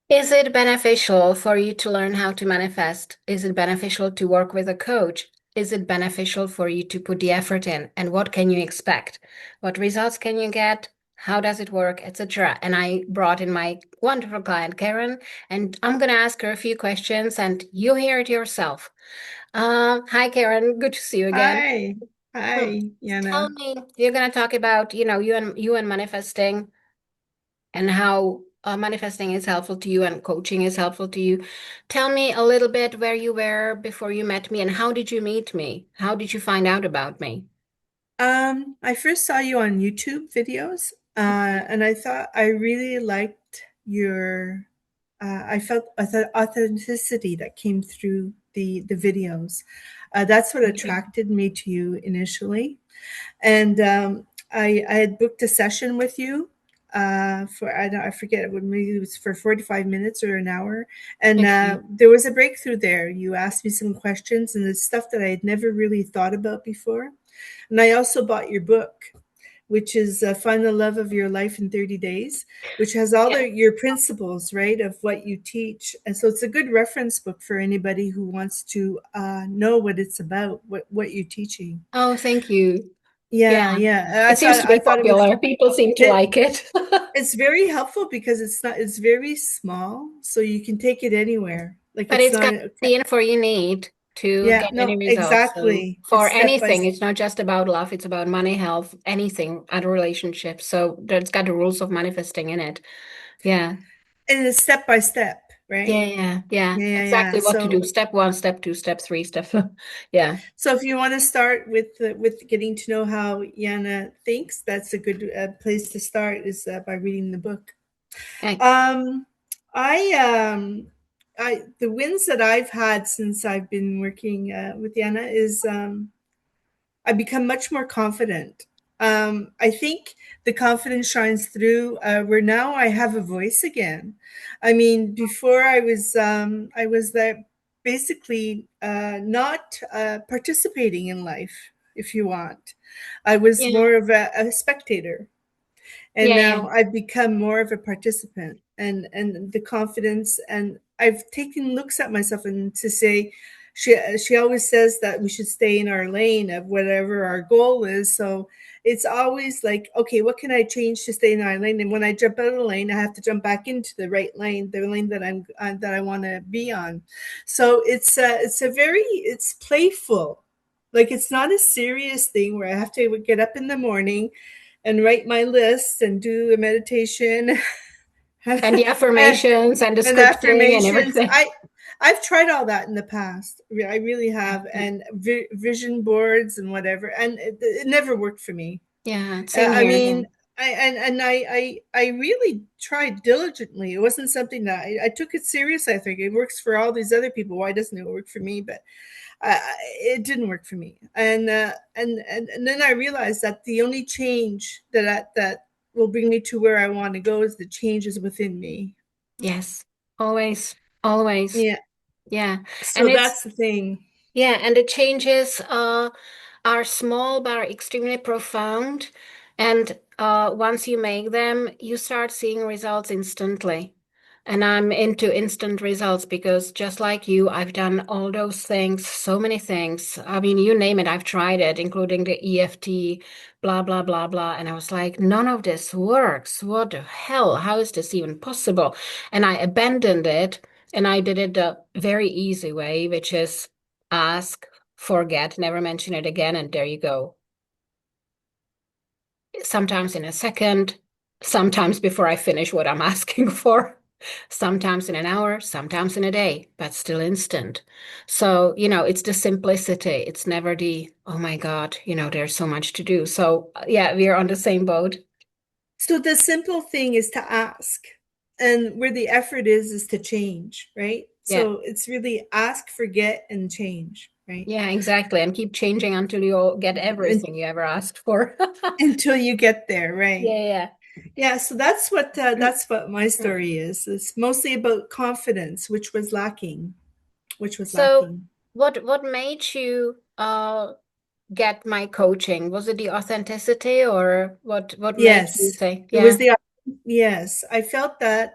Is it beneficial for you to learn how to manifest? Is it beneficial to work with a coach? Is it beneficial for you to put the effort in? And what can you expect? What results can you get? How does it work, etc. And I brought in my wonderful client, Karen, and I'm going to ask her a few questions and you hear it yourself. Hi, Karen. Good to see you again. Hi. Hmm. Hi, Tell Yana. me, you're going to talk about, you and manifesting and how manifesting is helpful to you and coaching is helpful to you. Tell me a little bit where you were before you met me and how did you meet me? How did you find out about me? I first saw you on YouTube videos, and I thought I really liked your. I felt authenticity that came through the videos. That's what Thank you. attracted me to you initially, and I had booked a session with you for I forget what maybe it was for 45 minutes or an hour, and Okay. there was a breakthrough there. You asked me some questions and it's stuff that I had never really thought about before, and I also bought your book, which is Find the Love of Your Life in 30 Days, which has all Yeah. your principles, right, of what you teach. And so it's a good reference book for anybody who wants to know what it's about, what you're teaching. Oh, thank you. Yeah, Yeah. yeah. It seems to I be thought it was popular. People seem to it like it. it's very helpful because it's very small, so you can take it anywhere. Like But it's it's not got the info you need to yeah, get any no, results. So exactly. for It's step by anything, it's not just about love, it's about money, health, anything, other relationships. So that's got the rules of manifesting in it. Yeah. and it's step by step, right? Yeah, yeah, yeah. Yeah, yeah, yeah. Exactly what to do. Step one, step two, step three, step. Yeah. So if you want to start with getting to know how Yana thinks, that's a good place to start is by reading the book. Okay. Um, I the wins that I've had since I've been working with Yana is I become much more confident. I think the confidence shines through where now I have a voice again. I mean, before I was there basically not participating in life, if you want. I was Yeah. more of a spectator, and Yeah, yeah. now I've become more of a participant, and the confidence, and I've taken looks at myself and to say, she always says that we should stay in our lane of whatever our goal is. So it's always like, okay, what can I change to stay in our lane? And when I jump out of the lane, I have to jump back into the right lane, the lane that I'm that I want to be on. So it's a very it's playful, like it's not a serious thing where I have to get up in the morning and write my list and do a meditation and, And the affirmations and the and scripting and affirmations. everything. I've tried all that in the past. I really have, Yeah. and vision boards and whatever, and it never worked for me. Yeah. Same I here. Yeah. mean, I really tried diligently. It wasn't something that I took it serious. I think it works for all these other people. Why doesn't it work for me? But it didn't work for me. And then I realized that the only change that will bring me to where I want to go is the changes within me. Yes. Always. Always. Yeah. Yeah. And So it's that's the thing. yeah, and the changes are small but are extremely profound. And once you make them, you start seeing results instantly. And I'm into instant results because just like you, I've done all those things, so many things. I mean, you name it, I've tried it, including the EFT, blah, blah, blah, blah. And I was like, none of this works. What the hell? How is this even possible? And I abandoned it and I did it the very easy way, which is ask, forget, never mention it again, and there you go. Sometimes in a second, sometimes before I finish what I'm asking for, sometimes in an hour, sometimes in a day, but still instant. So, it's the simplicity. It's never the, oh my God, there's so much to do. So, yeah, we are on the same boat. So the simple thing is to ask. And where the effort is to change, right? Yeah. So it's really ask, forget, and change, right? Yeah, exactly. And keep changing until you get And, everything you ever asked for. until you get there, right? Yeah, Yeah, so yeah. that's what my story is. It's mostly about confidence, which was lacking, which was So lacking. what made you get my coaching? Was it the authenticity or what made you Yes, say, it was yeah, the yes. I felt that.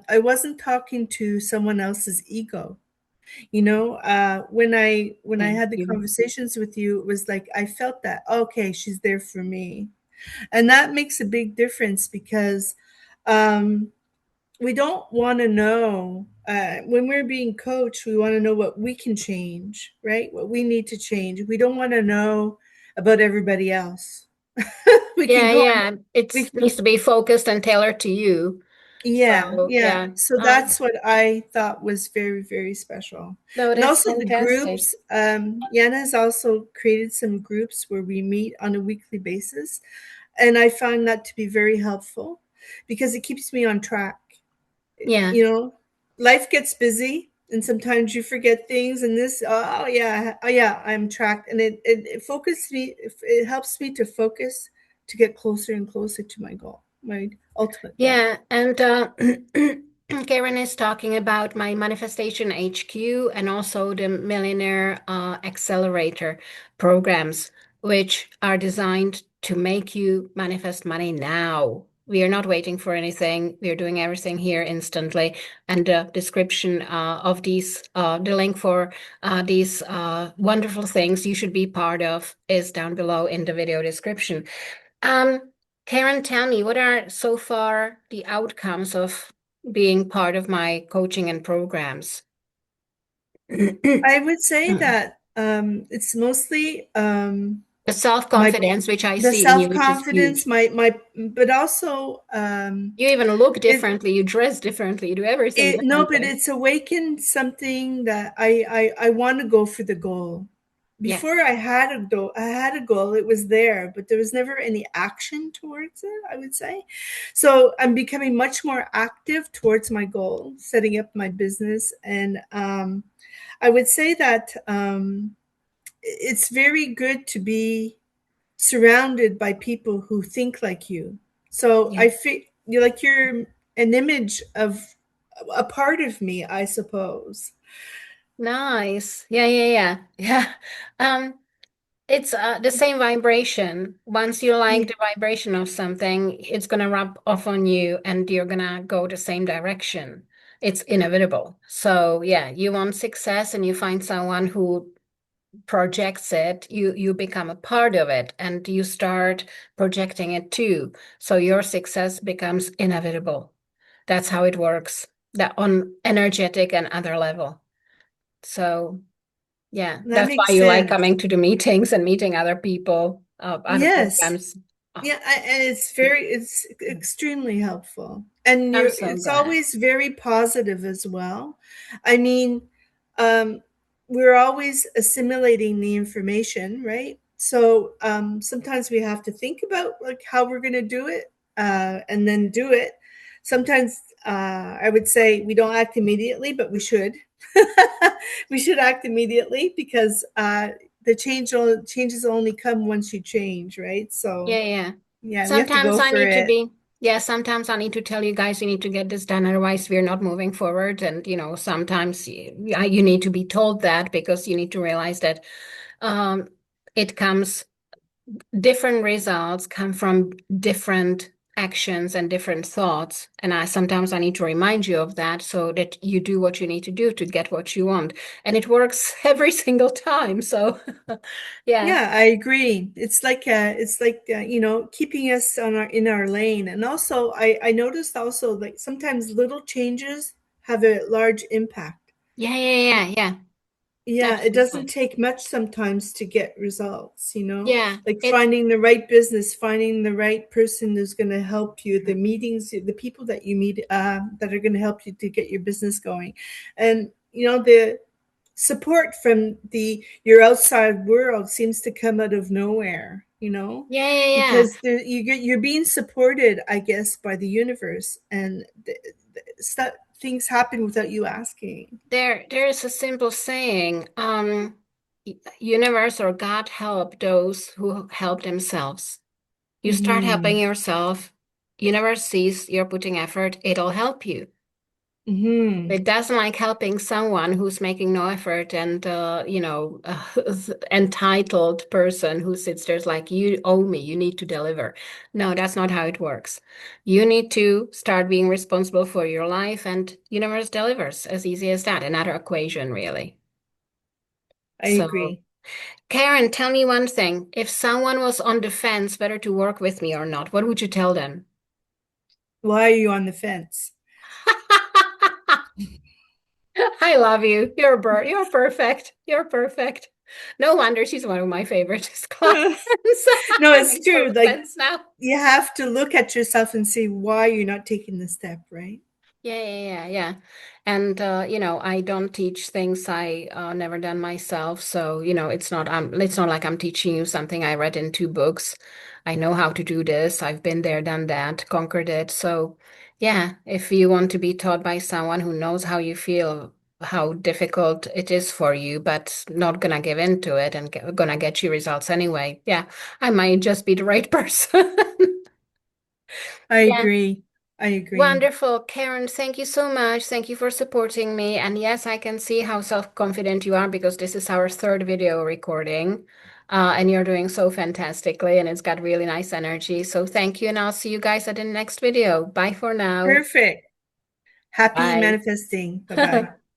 I wasn't talking to someone else's ego. You know, when I Thank had the you. conversations with you, it was like I felt that, okay, she's there for me. And that makes a big difference because um, we don't want to know when we're being coached, we want to know what we can change, right? What we need to change. We don't want to know about everybody else. We can Yeah, go on, yeah. It we needs to be focused and tailored to you. yeah, So yeah. yeah. So that's what I thought was very, very special. No, And that's also the fantastic. groups. Yana has also created some groups where we meet on a weekly basis. And I found that to be very helpful because it keeps me on track. Yeah. You know, life gets busy and sometimes you forget things and this, oh yeah, I'm tracked. And it focuses me, it helps me to focus to get closer and closer to my goal, my ultimate goal. Yeah, and Karen is talking about my Manifestation HQ and also the Millionaire Accelerator programs, which are designed to make you manifest money now. We are not waiting for anything. We are doing everything here instantly. And the description of the link for these wonderful things you should be part of is down below in the video description. Um, Karen, tell me, what are so far the outcomes of being part of my coaching and programs? I would say that it's mostly The my self-confidence, which I the see in you, self which is confidence, huge. my but also You even look it differently, you dress differently, you do everything it no, but differently. it's awakened something that I want to go for the goal. Yeah. Before I had a goal, it was there, but there was never any action towards it, I would say. So I'm becoming much more active towards my goal, setting up my business. And I would say that it's very good to be surrounded by people who think like you. So Yeah. I feel you're like you're an image of a part of me, I suppose. Nice. Yeah, yeah, yeah. Yeah. Um, it's the same vibration. Once you like Yeah. the vibration of something, it's gonna rub off on you and you're gonna go the same direction. It's inevitable. So yeah, you want success and you find someone who projects it, you become a part of it and you start projecting it too. So your success becomes inevitable. That's how it works. That on energetic and other level. So yeah, That that's why makes you like sense. coming to the meetings and meeting other people, other Yes. programs. Oh, Yeah, and it's extremely helpful. And I'm you're so it's glad. always very positive as well. I mean, um, we're always assimilating the information, right? So sometimes we have to think about like how we're going to do it, and then do it. Sometimes I would say we don't act immediately, but we should. We should act immediately because the changes only come once you change, right? So Yeah, yeah. yeah, we have to Sometimes go I for need to it. be, yeah, sometimes I need to tell you guys you need to get this done, otherwise we're not moving forward. And, sometimes you need to be told that because you need to realize that um, it comes different results come from different actions and different thoughts. And I need to remind you of that so that you do what you need to do to get what you want. And it works every single time. So yeah. Yeah, I agree. It's like keeping us on our in our lane. And also I noticed also like sometimes little changes have a large impact. Yeah, yeah, yeah, yeah. Yeah, it doesn't Absolutely. take much sometimes to get results, Yeah. like It finding the right business, finding the right person who's going to help you, the meetings, the people that you meet that are going to help you to get your business going. And, the support from your outside world seems to come out of nowhere, yeah, yeah, yeah. because you're being supported, I guess, by the universe, and things happen without you asking. There is a simple saying, universe or God help those who help themselves. You start helping Hmm. yourself, universe sees you're putting effort, it'll help you. Hmm. It doesn't like helping someone who's making no effort and, entitled person who sits there's like, you owe me, you need to deliver. No, that's not how it works. You need to start being responsible for your life, and universe delivers, as easy as that. Another equation, really. I So, agree. Karen, tell me one thing. If someone was on the fence whether to work with me or not, what would you tell them? Why are you on the fence? I love you. You're a bird. You're perfect. You're perfect. No wonder she's one of my favorite clients. No, That it's makes true. total Like sense now. you have to look at yourself and see why you're not taking the step, right? Yeah. And I don't teach things I never done myself. So, it's not like I'm teaching you something I read in two books. I know how to do this. I've been there, done that, conquered it. So, yeah, if you want to be taught by someone who knows how you feel, how difficult it is for you, but not gonna give in to it and gonna get you results anyway. Yeah, I might just be the right person. I Yeah. agree. I agree. Wonderful. Karen, thank you so much. Thank you for supporting me. And yes, I can see how self-confident you are because this is our third video recording. And you're doing so fantastically, and it's got really nice energy. So thank you, and I'll see you guys at the next video. Bye for now. Perfect. Happy Bye. manifesting. Bye bye.